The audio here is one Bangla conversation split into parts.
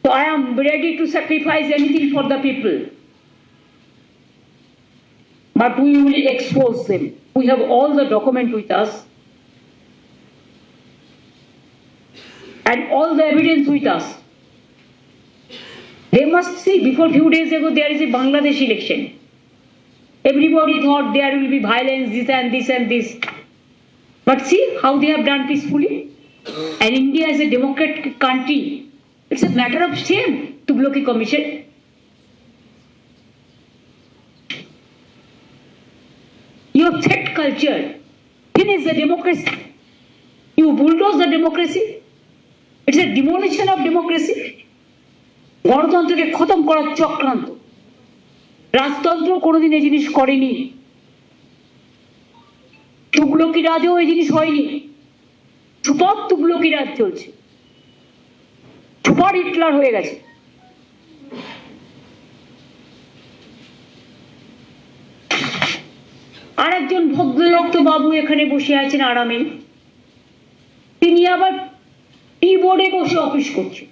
So I am ready to sacrifice anything for the people. But we will expose them. We have all the document with us and all the evidence with us. They must see, before few days ago there is a Bangladesh election. Everybody thought there will be violence, this and this and this. But see how they have done peacefully. And India is a democratic country. It's a matter of shame to block a commission. Your threat culture finish the democracy. You bulldoze the democracy. It's a demolition of democracy. গণতন্ত্রকে খতম করার চক্রান্ত। রাজতন্ত্র কোনোদিন এই জিনিস করেনি। তুগলকি রাজও এই জিনিস হয়নি। সুপার তুগলকি রাজ চলছে। সুপার হিটলার হয়ে গেছে। আর একজন ভদ্রলোক তো বাবু এখানে বসে আছেন আরামে, তিনি আবার কিবোর্ডে বসে অফিস করছেন।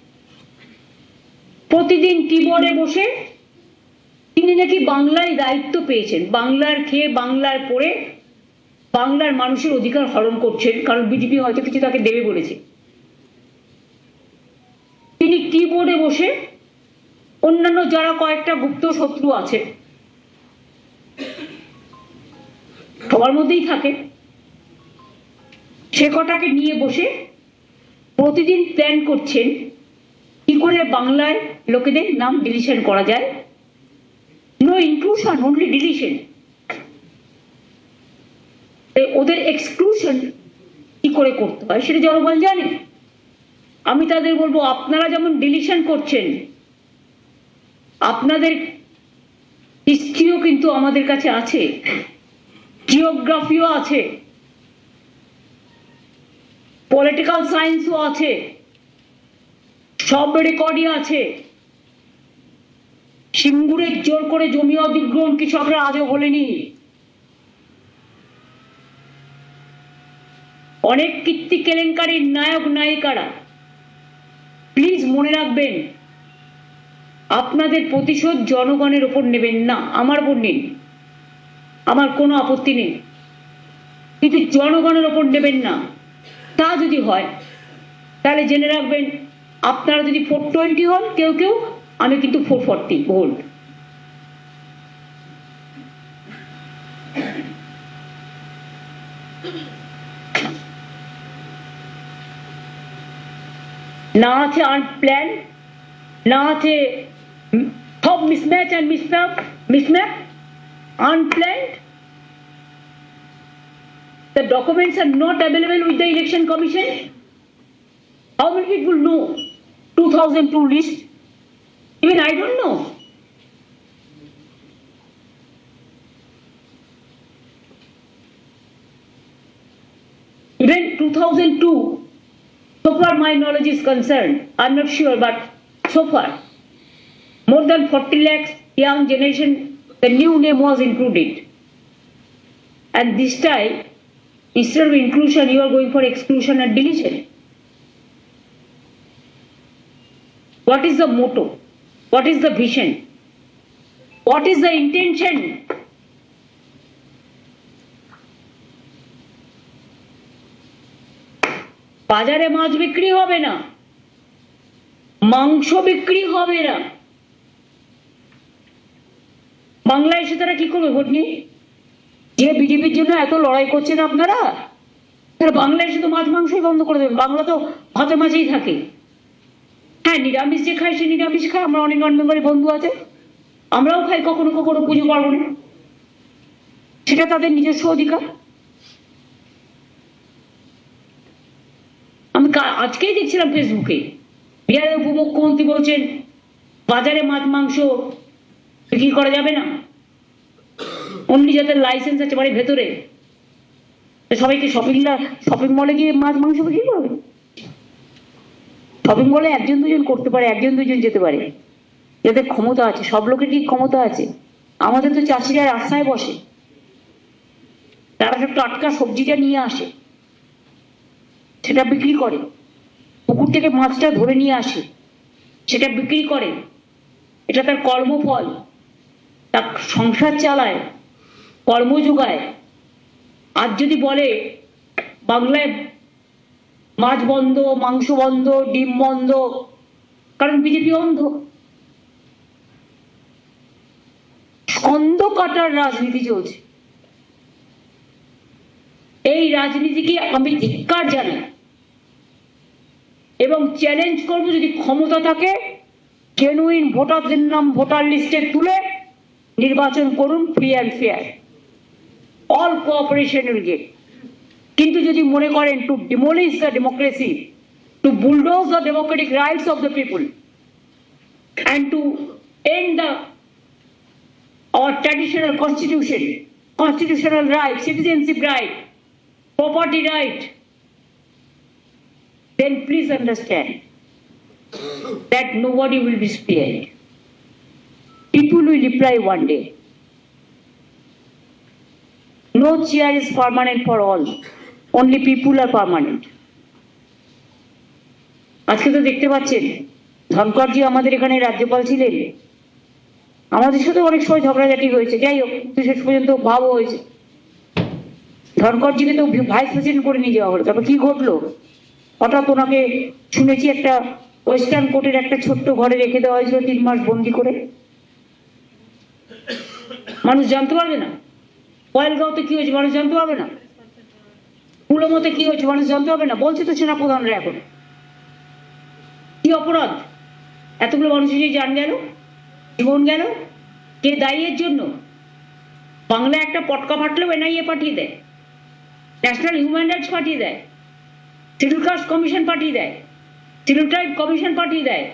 প্রতিদিন কিবোর্ডে বসে তিনি নাকি বাংলায় দায়িত্ব পেয়েছেন, বাংলার খেয়ে বাংলার পড়ে বাংলার মানুষের অধিকার হরণ করছেন, কারণ বিজেপি হয়তো কিছু তাকে দেবে বলেছে। তিনি কিবোর্ডে বসে অন্যান্য যারা কয়েকটা গুপ্ত শত্রু আছে সবার মধ্যেই থাকে, সে কটাকে নিয়ে বসে প্রতিদিন প্ল্যান করছেন কি করে বাংলায় লোকেদের নাম ডিলিশন করা যায়। No inclusion, only deletion. ওদের এক্সক্লুশন কি করে করতে হয় সেটা জনগণ জানে। আমি তাদের বলবো, আপনারা যেমন ডিলিশন করছেন, আপনাদের হিস্ট্রিও কিন্তু আমাদের কাছে আছে, জিওগ্রাফিও আছে, পলিটিক্যাল সায়েন্সও আছে, সব রেকর্ডই আছে। সিঙ্গুরের জোর করে জমি অধিগ্রহণ কৃষকরা আজও বলেনি। অনেক কীর্তি কেলেঙ্কারির নায়ক নায়িকারা, প্লিজ মনে রাখবেন, আপনাদের প্রতিশোধ জনগণের উপর নেবেন না, আমার উপর নিন, আমার কোনো আপত্তি নেই, কিন্তু জনগণের উপর নেবেন না। তা যদি হয় তাহলে জেনে রাখবেন, আপনারা যদি 420 হন কেউ কেউ, আমি কিন্তু 440 ভোল্ট। না আছে আনপ্ল্যান, না আছে সব mismatch and mismap, unplanned. The documents are not available with the election commission. How many people know 2002 list? Even I don't know. Even 2002, so far my knowledge is concerned, I'm not sure, but so far more than 40 lakhs young generation, the new name was included. And this time, instead of inclusion, you are going for exclusion and deletion. What is the motto? What is the vision? What is the intention? বাজারে মাছ বিক্রি হবে না, মাংস বিক্রি হবে না, বাংলায় এসে তারা কি করবে ভোট নিয়ে? যে বিজেপির জন্য এত লড়াই করছেন আপনারা, তারা বাংলায় এসে তো মাছ মাংসই বন্ধ করে দেবেন। বাংলা তো ভাতে মাছেই থাকে। হ্যাঁ, নিরামিষ যে খায় সে নিরামিষ খায়, আমরা অনেক নন বেঙ্গলি বন্ধু আছে, আমরাও খাই কখনো কখনো পুজো পার্বণে, সেটা তাদের নিজস্ব অধিকার। আমি আজকেই দেখছিলাম ফেসবুকে, বিহারের উপমুখ্যমন্ত্রী বলছেন বাজারে মাছ মাংস বিক্রি করা যাবে না, অনলি যাদের লাইসেন্স আছে বাড়ির ভেতরে। সবাইকে শপিং মলে গিয়ে মাছ মাংস বিক্রি করবে? শপিং মলে একজন দুজন করতে পারে, একজন দুজন যেতে পারে, যাদের ক্ষমতা আছে। সব লোকের কি ক্ষমতা আছে? আমাদের তো চাষিরা রাস্তায় বসে, তারা সব টাটকা সবজিটা নিয়ে আসে, সেটা বিক্রি করে, পুকুর থেকে মাছটা ধরে নিয়ে আসে, সেটা বিক্রি করে, এটা তার কর্মফল, তার সংসার চালায়, কর্ম যোগায়। আজ যদি বলে বাংলায় মাছ বন্ধ, মাংস বন্ধ, ডিম বন্ধ, কারণ বিজেপি অন্ধ। অন্ধ কাটার রাজনীতি চলছে। এই রাজনীতিকে আমি ধিক্কার জানাই এবং চ্যালেঞ্জ করবো, যদি ক্ষমতা থাকে জেনুইন ভোটারদের নাম ভোটার লিস্টে তুলে নির্বাচন করুন, free and fair, all cooperation will get. কিন্তু যদি মনে করেন to demolish the democracy, to bulldoze the democratic rights of the people and to end our traditional constitution, constitutional right, citizenship right, property right, then please understand that nobody will be spared. People will reply one day. No chair is permanent for all. Only people are permanent. আজকে তো দেখতে পাচ্ছেন ধনকরজি আমাদের এখানে রাজ্যপাল ছিলেন, আমাদের সাথে অনেক সময় ঝগড়াঝাটি হয়েছে, যাই হোক শেষ পর্যন্ত ভাবও হয়েছে। ধনকরজিকে তো ভাইস প্রেসিডেন্ট করে নিয়ে যাওয়া হলো। তারপর কি ঘটলো, হঠাৎ ওনাকে শুনেছি একটা ওয়েস্টার্ন কোর্টের একটা ছোট্ট ঘরে রেখে দেওয়া হয়েছিল 3 মাস বন্দি করে। মানুষ জানতে পারবে না পয়েলগাঁওতে কি হয়েছে, মানুষ জানতে পারবে না পুলমতে কি হয়েছে, মানুষ জানতে পারবে না। বলছে তো সেনাপ্রধানরা এখন কি অপরাধ, এতগুলো মানুষের যে জান গেল, জীবন গেল, কে দায়ী এর জন্য? বাংলা একটা পটকা ফাটলেও এনআইএ পাঠিয়ে দেয়, ন্যাশনাল হিউম্যান রাইটস পাঠিয়ে দেয়, শিডিউল কাস্ট কমিশন পাঠিয়ে দেয়, শিডিউল ট্রাইব কমিশন পাঠিয়ে দেয়।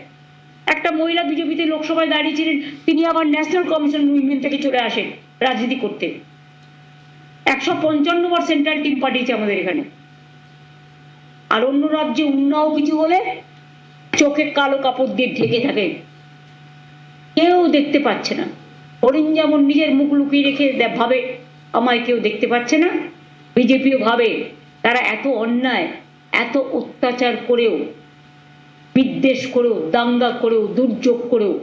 একটা মহিলা বিজেপিতে লোকসভায় দাঁড়িয়েছিলেন, তিনি আবার ন্যাশনাল কমিশন উইমেন থেকে চলে আসেন রাজনীতি করতে। 155 বার সেন্ট্রাল টিম পাঠিয়েছে আমাদের এখানে। আর অন্য রাজ্যে উন্নাও কিছু হলে চোখে কালো কাপড় দিয়ে ঢেকে থাকে, কেউ দেখতে পাচ্ছে না। হরিণ যেমন নিজের মুখ লুকিয়ে রেখে ভাবে আমায় কেউ দেখতে পাচ্ছে না, বিজেপিও ভাবে তারা এত অন্যায়, এত অত্যাচার করেও, বিদ্বেষ করেও, দাঙ্গা করেও, দুর্যোগ করেও,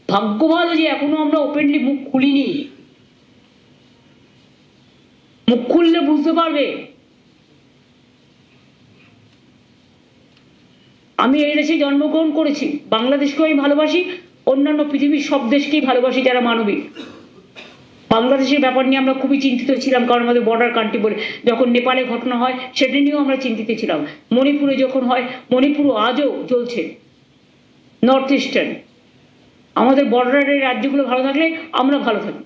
ভাগ্য ভালো যে এখনো আমরা ওপেনলি মুখ খুলিনি। মুখ খুললে বুঝতে পারবে। আমি এই দেশে জন্মগ্রহণ করেছি, বাংলাদেশকেও আমি ভালোবাসি, অন্যান্য পৃথিবীর সব দেশকেই ভালোবাসি যারা মানবিক। বাংলাদেশের ব্যাপার নিয়ে আমরা খুবই চিন্তিত ছিলাম, কারণ আমাদের বর্ডার কান্ট্রি বলে। যখন নেপালে ঘটনা হয় সেটা নিয়েও আমরা চিন্তিত ছিলাম। মণিপুরে যখন হয়, মণিপুরও আজও চলছে। নর্থ ইস্টার্ন, আমাদের বর্ডারের রাজ্যগুলো ভালো থাকলে আমরা ভালো থাকি।